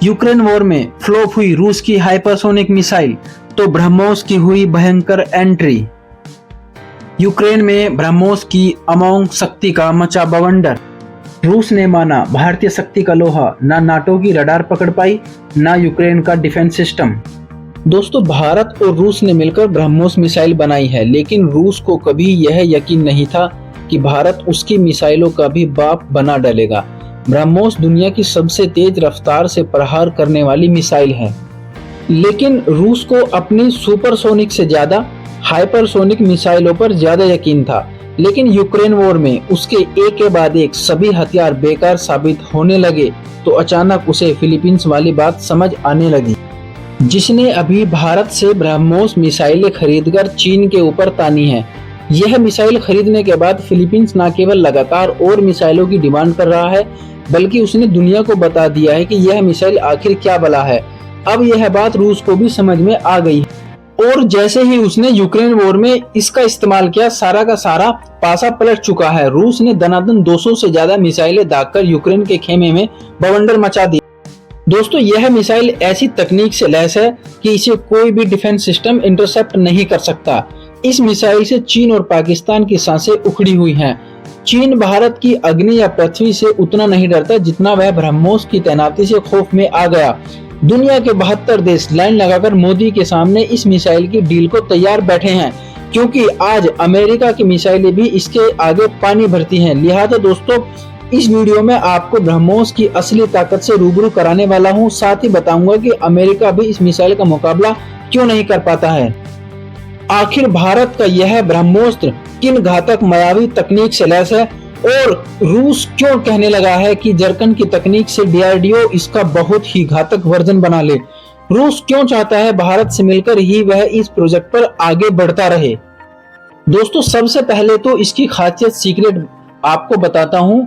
Ukraine war में flop हुई रूस की हाइपरसोनिक मिसाइल, तो ब्रह्मोस की हुई भयंकर एंट्री। यूक्रेन में ब्रह्मोस की अमोघ शक्ति का मचा बवंडर। रूस ने माना भारतीय शक्ति का लोहा, ना नाटो की रडार पकड़ पाई, ना यूक्रेन का डिफेंस सिस्टम। दोस्तों, भारत और रूस ने मिलकर ब्रह्मोस मिसाइल बनाई है, लेकिन रूस को कभी यह यकीन नहीं था कि भारत उसकी मिसाइलों का भी बाप बना डालेगा। ब्रह्मोस दुनिया की सबसे तेज रफ्तार से प्रहार करने वाली मिसाइल है, लेकिन रूस को अपनी सुपरसोनिक से ज्यादा हाइपरसोनिक मिसाइलों पर ज्यादा यकीन था। लेकिन यूक्रेन वॉर में उसके एक के बाद एक सभी हथियार बेकार साबित होने लगे, तो अचानक उसे फिलीपींस वाली बात समझ आने लगी, जिसने अभी भारत से ब्रह्मोस मिसाइलें खरीदकर चीन के ऊपर तानी है। यह मिसाइल खरीदने के बाद फिलीपींस न केवल लगातार और मिसाइलों की डिमांड कर रहा है, बल्कि उसने दुनिया को बता दिया है कि यह मिसाइल आखिर क्या बला है। अब यह बात रूस को भी समझ में आ गई और जैसे ही उसने यूक्रेन वॉर में इसका इस्तेमाल किया, सारा का सारा पासा पलट चुका है। रूस ने दनादन 200 से ज्यादा मिसाइलें दागकर यूक्रेन के खेमे में बवंडर मचा दिया। दोस्तों, यह मिसाइल ऐसी तकनीक से लैस है कि इसे कोई भी डिफेंस सिस्टम इंटरसेप्ट नहीं कर सकता। इस मिसाइल से चीन और पाकिस्तान की सांसें उखड़ी हुई हैं। चीन भारत की अग्नि या पृथ्वी से उतना नहीं डरता जितना वह ब्रह्मोस की तैनाती से खौफ में आ गया। दुनिया के 72 देश लाइन लगाकर मोदी के सामने इस मिसाइल की डील को तैयार बैठे हैं, क्योंकि आज अमेरिका की मिसाइलें भी इसके आगे पानी भरती हैं। लिहाजा दोस्तों, इस वीडियो में आपको ब्रह्मोस की असली ताकत से रूबरू कराने वाला हूं। साथ ही बताऊंगा कि अमेरिका भी इस मिसाइल का मुकाबला क्यों नहीं कर पाता है। आखिर भारत का यह ब्रह्मोस्त्र किन घातक मायावी तकनीक से लैस है, और रूस क्यों कहने लगा है कि जरकन की तकनीक से डीआरडीओ इसका बहुत ही घातक वर्जन बना ले। रूस क्यों चाहता है भारत से मिलकर ही वह इस प्रोजेक्ट पर आगे बढ़ता रहे। दोस्तों, सबसे पहले तो इसकी खासियत सीक्रेट आपको बताता हूं।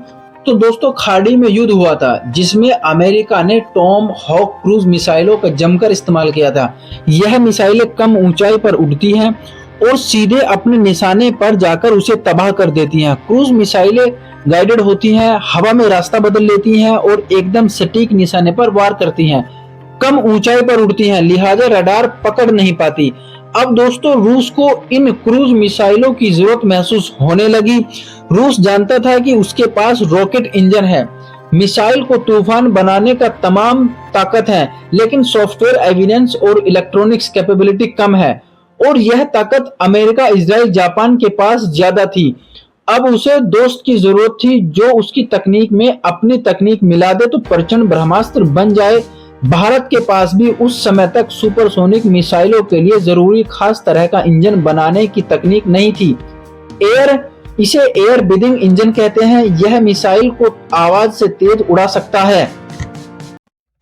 तो दोस्तों, खाड़ी में युद्ध हुआ था जिसमें अमेरिका ने टॉम हॉक क्रूज मिसाइलों का जमकर इस्तेमाल किया था। यह मिसाइलें कम ऊंचाई पर उड़ती हैं और सीधे अपने निशाने पर जाकर उसे तबाह कर देती हैं। क्रूज मिसाइलें गाइडेड होती हैं, हवा में रास्ता बदल लेती हैं और एकदम सटीक निशाने पर वार करती हैं। कम ऊंचाई पर उड़ती हैं, लिहाजा रडार पकड़ नहीं पाती। अब दोस्तों, रूस को इन क्रूज मिसाइलों की जरूरत महसूस होने लगी। रूस जानता था कि उसके पास रॉकेट इंजन है, मिसाइल को तूफान बनाने का तमाम ताकत है, लेकिन सॉफ्टवेयर एविडेंस और इलेक्ट्रॉनिक्स कैपेबिलिटी कम है, और यह ताकत अमेरिका, इजराइल, जापान के पास ज्यादा थी। अब उसे दोस्त की जरूरत थी जो उसकी तकनीक में अपनी तकनीक मिला दे तो प्रचंड ब्रह्मास्त्र बन जाए। भारत के पास भी उस समय तक सुपरसोनिक मिसाइलों के लिए जरूरी खास तरह का इंजन बनाने की तकनीक नहीं थी। इसे एयर ब्रीदिंग इंजन कहते हैं। यह मिसाइल को आवाज से तेज उड़ा सकता है।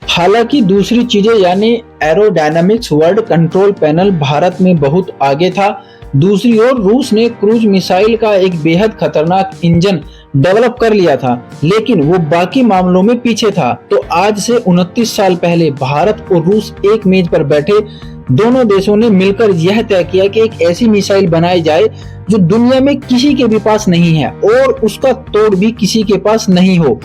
हालांकि दूसरी चीजें यानी aerodynamics, word control panel Bharat में बहुत आगे था। दूसरी ओर रूस ने क्रूज मिसाइल का एक बेहद खतरनाक इंजन डेवलप कर लिया था, लेकिन वो बाकी मामलों में पीछे था। तो आज से 29 साल पहले भारत और रूस एक मेज पर बैठे। दोनों देशों ने मिलकर यह तय किया कि एक ऐसी मिसाइल बनाई जाए जो दुनिया में किसी के भी पास नहीं है और उसका तोड़ भी किसी के पास नहीं हो,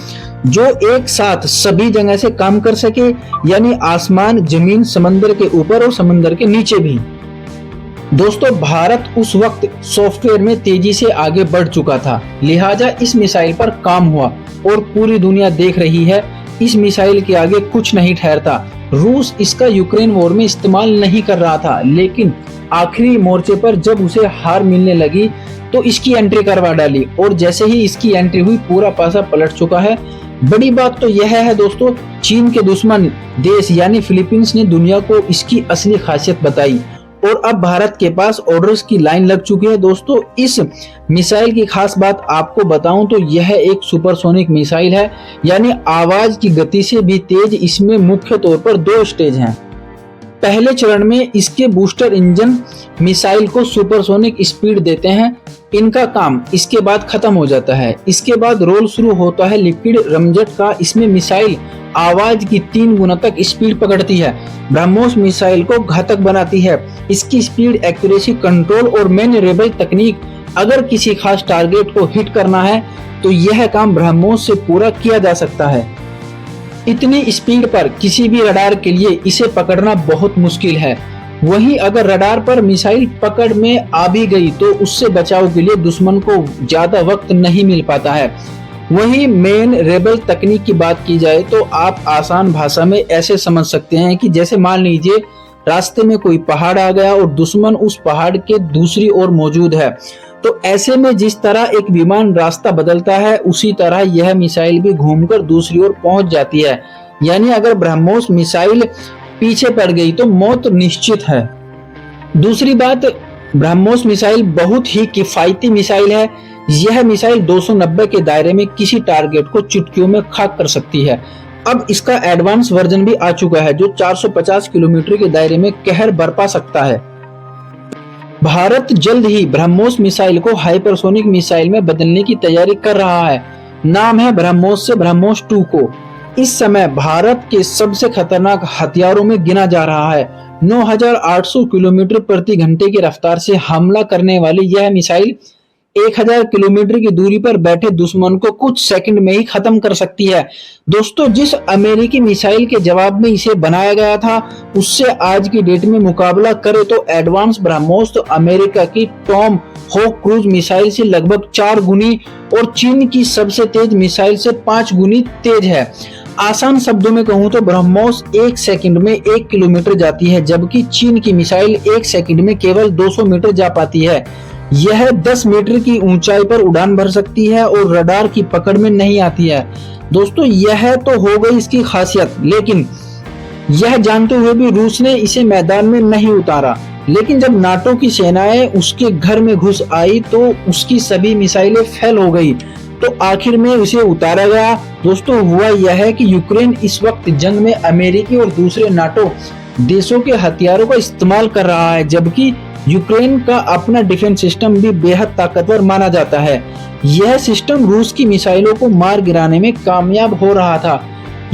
जो एक साथ सभी जगह से काम कर सके, यानी आसमान, जमीन, समंदर के ऊपर और समंदर के नीचे भी। दोस्तों, भारत उस वक्त सॉफ्टवेयर में तेजी से आगे बढ़ चुका था, लिहाजा इस मिसाइल पर काम हुआ और पूरी दुनिया देख रही है। इस मिसाइल के आगे कुछ नहीं ठहरता। रूस इसका यूक्रेन वॉर में इस्तेमाल नहीं कर रहा था, लेकिन आखिरी मोर्चे पर जब उसे हार मिलने लगी तो इसकी एंट्री करवा डाली, और जैसे ही इसकी एंट्री हुई पूरा पासा पलट चुका है। बड़ी बात तो यह है दोस्तों, चीन के दुश्मन देश यानी फिलीपींस ने दुनिया को इसकी असली खासियत बताई और अब भारत के पास ऑर्डर्स की लाइन लग चुकी है। दोस्तों, इस मिसाइल की खास बात आपको बताऊं तो यह एक सुपरसोनिक मिसाइल है, यानी आवाज की गति से भी तेज। इसमें मुख्य तौर पर 2 स्टेज हैं। पहले चरण में इसके बूस्टर इंजन मिसाइल को सुपरसोनिक स्पीड देते हैं। इनका काम इसके बाद खत्म हो जाता है। इसके बाद रोल शुरू होता है लिक्विड रमजेट का। इसमें मिसाइल आवाज की 3 गुना तक स्पीड पकड़ती है। ब्रह्मोस मिसाइल को घातक बनाती है। इसकी स्पीड, एक्यूरेसी, कंट्रोल और मैन्यूरेबल तकनीक। अगर किसी खास टारगेट को हिट करना है तो यह काम ब्रह्मोस से पूरा किया जा सकता है। इतनी स्पीड पर किसी भी रडार के लिए इसे पकड़ना बहुत मुश्किल है। वहीं अगर रडार पर मिसाइल पकड़ में आ भी गई तो उससे बचाव के लिए दुश्मन को ज्यादा वक्त नहीं मिल पाता है। वहीं मेन रेबल तकनीक की बात की जाए तो आप आसान भाषा में ऐसे समझ सकते हैं कि जैसे मान लीजिए रास्ते में कोई पहाड़ आ गया और दुश्मन उस पहाड़ के दूसरी ओर मौजूद है, तो ऐसे में जिस तरह एक विमान रास्ता बदलता है उसी तरह यह मिसाइल भी घूमकर दूसरी ओर पहुंच जाती है। यानी अगर ब्रह्मोस मिसाइल पीछे पड़ गई तो मौत निश्चित है। दूसरी बात, ब्रह्मोस मिसाइल बहुत ही किफायती मिसाइल है। यह मिसाइल 290 के दायरे में किसी टारगेट को चुटकियों में खाक कर सकती है। अब इसका एडवांस वर्जन भी आ चुका है जो 450 किलोमीटर के दायरे में कहर बरपा सकता है। भारत जल्द ही ब्रह्मोस मिसाइल को हाइपरसोनिक मिसाइल में बदलने की तैयारी कर रहा है। नाम है ब्रह्मोस से ब्रह्मोस 2 को। इस समय भारत के सबसे खतरनाक हथियारों में गिना जा रहा है। 9,800 किलोमीटर प्रति घंटे की रफ्तार से हमला करने वाली यह मिसाइल 1,000 किलोमीटर की दूरी पर बैठे दुश्मन को कुछ सेकंड में ही खत्म कर सकती है। दोस्तों, जिस अमेरिकी मिसाइल के जवाब में इसे बनाया गया था उससे आज की डेट में मुकाबला करें तो एडवांस ब्रह्मोस तो अमेरिका की टॉम होक क्रूज मिसाइल से लगभग 4 गुनी और चीन की सबसे तेज मिसाइल से 5 गुनी तेज है। आसान शब्दों में कहूं तो ब्रह्मोस 1 सेकंड में 1 किलोमीटर जाती है, जबकि चीन की मिसाइल 1 सेकंड में केवल 200 मीटर जा पाती है। यह 10 मीटर की ऊंचाई पर उड़ान भर सकती है और रडार की पकड़ में नहीं आती है। दोस्तों, यह तो हो गई इसकी खासियत, लेकिन यह जानते हुए भी रूस ने इसे मैदान में नहीं उतारा। लेकिन जब नाटो की सेनाएं उसके घर में घुस आई तो उसकी सभी मिसाइलें फेल हो गई, तो आखिर में उसे उतारा गया। दोस्तों, हुआ यह है कि यूक्रेन इस वक्त जंग में अमेरिकी और दूसरे नाटो देशों के हथियारों का इस्तेमाल कर रहा है, जबकि यूक्रेन का अपना डिफेंस सिस्टम भी बेहद ताकतवर माना जाता है। यह सिस्टम रूस की मिसाइलों को मार गिराने में कामयाब हो रहा था।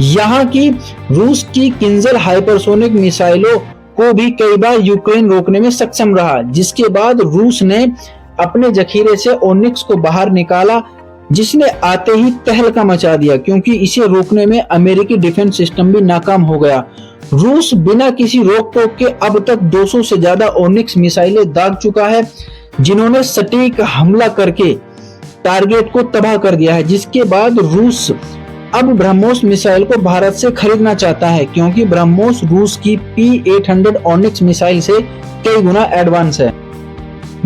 यहाँ की रूस की किंजल हाइपरसोनिक मिसाइलों को भी कई बार यूक्रेन रोकने में सक्षम रहा, जिसके बाद रूस ने अपने जखीरे से ओनिक्स को बाहर निकाला, जिसने आते ही तहलका मचा दिया क्योंकि इसे रोकने में अमेरिकी डिफेंस सिस्टम भी नाकाम हो गया। रूस बिना किसी रोक टोक के अब तक 200 से ज्यादा ओनिक्स मिसाइलें दाग चुका है, जिन्होंने सटीक हमला करके टारगेट को तबाह कर दिया है। जिसके बाद रूस अब ब्रह्मोस मिसाइल को भारत से खरीदना चाहता है, क्योंकि ब्रह्मोस रूस की P-800 ओनिक्स मिसाइल से कई गुना एडवांस है।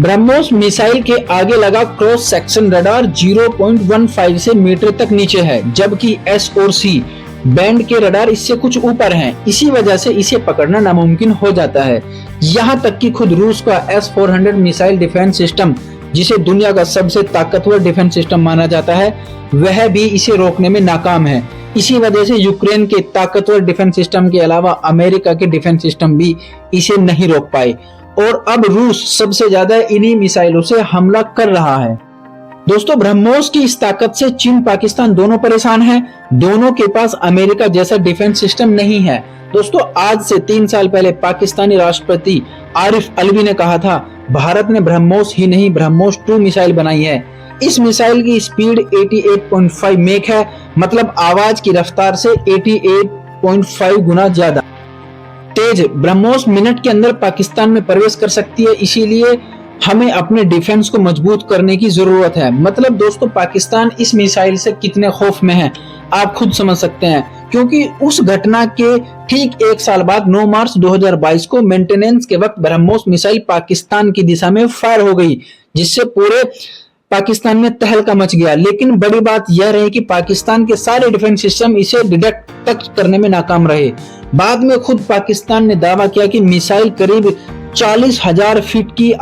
ब्रह्मोस मिसाइल के आगे लगा क्रॉस सेक्शन रडार 0.15 से मीटर तक नीचे है, जबकि S और C बैंड के रडार इससे कुछ ऊपर हैं। इसी वजह से इसे पकड़ना नामुमकिन हो जाता है। यहाँ तक कि खुद रूस का S-400 मिसाइल डिफेंस सिस्टम, जिसे दुनिया का सबसे ताकतवर डिफेंस सिस्टम माना जाता है, वह भी इसे रोकने में नाकाम है। इसी वजह से यूक्रेन के ताकतवर डिफेंस सिस्टम के अलावा अमेरिका के डिफेंस सिस्टम भी इसे नहीं रोक पाए और अब रूस सबसे ज्यादा इन्हीं मिसाइलों से हमला कर रहा है। दोस्तों, ब्रह्मोस की इस ताकत से चीन पाकिस्तान दोनों परेशान हैं। दोनों के पास अमेरिका जैसा डिफेंस सिस्टम नहीं है। दोस्तों, आज से 3 साल पहले पाकिस्तानी राष्ट्रपति आरिफ अलवी ने कहा था, भारत ने ब्रह्मोस ही नहीं ब्रह्मोस 2 मिसाइल बनाई है। इस मिसाइल की स्पीड 88.5 मैक है, मतलब आवाज की रफ्तार से 88.5 गुना ज्यादा तेज। ब्रह्मोस मिनट के अंदर पाकिस्तान में प्रवेश कर सकती है, इसीलिए हमें अपने डिफेंस को मजबूत करने की जरूरत है। मतलब दोस्तों, पाकिस्तान इस मिसाइल से कितने खौफ में है आप खुद समझ सकते हैं, क्योंकि उस घटना के ठीक 1 साल बाद 9 मार्च 2022 को मेंटेनेंस के वक्त ब्रह्मोस मिसाइल पाकिस्तान की दिशा में फायर हो गई, जिससे पूरे पाकिस्तान में तहलका मच गया। लेकिन बड़ी बात यह रही कि पाकिस्तान के सारे डिफेंस सिस्टम इसे डिटेक्ट तक करने में नाकाम रहे। बाद में खुद पाकिस्तान ने दावा किया कि मिसाइल करीब 40,000 फीट की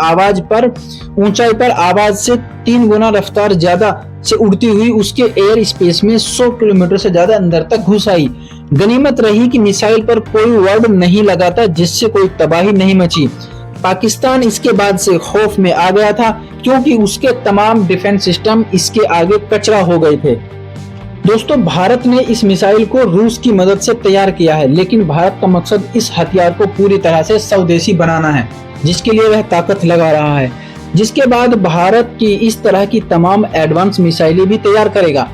ऊंचाई पर आवाज से 3 गुना रफ्तार ज्यादा से उड़ती हुई उसके एयर स्पेस में 100 किलोमीटर से ज्यादा अंदर तक घुस आई। गनीमत रही कि मिसाइल पर कोई वर्ड नहीं लगा था, जिससे कोई तबाही नहीं मची। पाकिस्तान इसके बाद से खौफ में आ गया था, क्योंकि उसके तमाम डिफेंस सिस्टम इसके आगे कचरा हो गए थे। दोस्तों, भारत ने इस मिसाइल को रूस की मदद से तैयार किया है, लेकिन भारत का मकसद इस हथियार को पूरी तरह से स्वदेशी बनाना है, जिसके लिए वह ताकत लगा रहा है। जिसके बाद भारत की इस तरह की तमाम एडवांस मिसाइलें भी तैयार करेगा।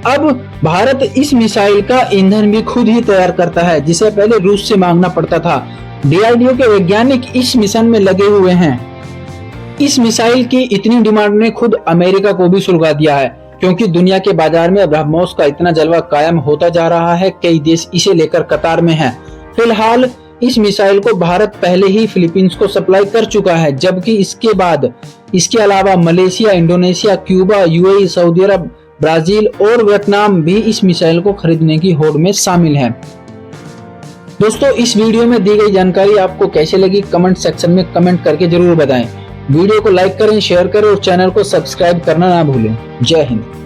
अब भारत इस मिसाइल का ईंधन भी खुद ही तैयार करता है, जिसे पहले रूस से मांगना पड़ता था। डीआरडीओ के वैज्ञानिक इस मिशन में लगे हुए हैं। इस मिसाइल की इतनी डिमांड ने खुद अमेरिका को भी सुलगा दिया है, क्योंकि दुनिया के बाजार में ब्रह्मोस का इतना जलवा कायम होता जा रहा है, कई देश इसे लेकर कतार में हैं। फिलहाल इस मिसाइल को भारत पहले ही फिलीपींस को सप्लाई कर चुका है, जबकि इसके बाद इसके अलावा Malaysia, Indonesia, Cuba, UAE, Saudi Arabia, Brazil और वियतनाम भी इस मिसाइल को खरीदने की होड़ में शामिल हैं। दोस्तों, इस वीडियो में दी गई जानकारी आपको कैसे लगी कमेंट सेक्शन में कमेंट करके जरूर बताएं। वीडियो को लाइक करें, शेयर करें और चैनल को सब्सक्राइब करना ना भूलें। जय हिंद।